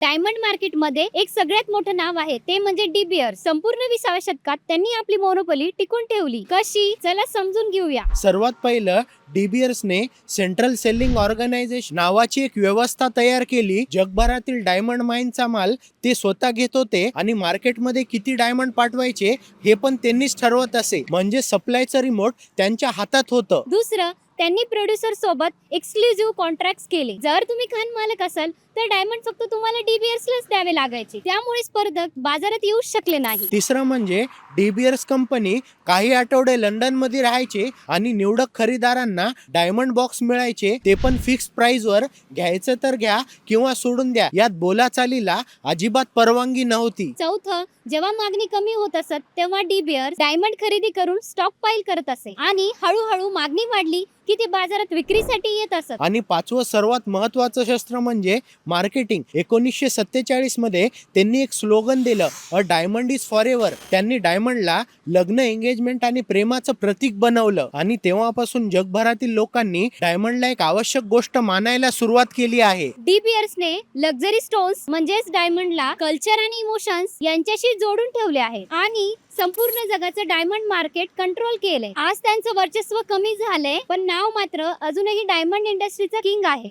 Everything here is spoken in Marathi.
डायमंड मार्केटमध्ये एक सगळ्यात मोठं नाव आहे ते म्हणजे डी बिअर्स. संपूर्ण 20व्या शतकात त्यांनी आपली मोनोपोली टिकून ठेवली. कशी? चला समजून घेऊया. सर्वात पहिलं डी बिअर्सने सेंट्रल सेलिंग ऑर्गनायझेशन नावाची एक व्यवस्था तयार केली. जगभरातील डायमंड माइनचा माल ते स्वतः घेत होते आणि मार्केटमध्ये किती डायमंड पाठवायचे हे पण त्यांनीच ठरवत असे. म्हणजे सप्लायचं रिमोट त्यांच्या हातात होतं. दुसरं, त्यांनी प्रोड्युसर सोबत एक्सक्लुझिव्ह कॉन्ट्रॅक्ट केले. जर तुम्ही खान मालक असाल तर डायमंड फक्त तुम्हाला डी बिअर्सलाच द्यावे लागायचे. त्यामुळे स्पर्धक बाजारात येऊ शकले नाही. तिसरं म्हणजे डी बिअर्स कंपनी काही आठवडे लंडन मध्ये राहायचे आणि निवडक खरेदीदारांना डायमंड बॉक्स मिळायचे. ते पण फिक्स प्राइस वर. घ्यायचं तर घ्या किंवा सोडून द्या. यात बोलाचालीला अजिबात परवानगी नव्हती. चौथं, जेव्हा मागणी कमी होत असत तेव्हा डी बिअर्स डायमंड खरेदी करून स्टॉक पाईल करत असे आणि हळूहळू मागणी वाढली की ते बाजारात विक्रीसाठी येत असत. आणि पाचवं सर्वात महत्वाचं शस्त्र म्हणजे मार्केटिंग. 1947 मध्ये त्यांनी एक स्लोगन दिलं, a diamond is for ever. त्यांनी डायमंडला लग्न, एंगेजमेंट आणि प्रेमाचं प्रतीक बनवलं आणि तेव्हापासून जगभरातील लोकांनी डायमंडला एक आवश्यक गोष्ट मानायला सुरुवात केली आहे. डी बिअर्सने लक्झरी स्टोन्स म्हणजेच डायमंडला कल्चर आणि इमोशन्स यांच्याशी जोडून ठेवले आहे आणि संपूर्ण जगाचं डायमंड मार्केट कंट्रोल केले. आज त्यांचं वर्चस्व कमी झालंय पण नाव मात्र अजूनही डायमंड इंडस्ट्रीचं किंग आहे.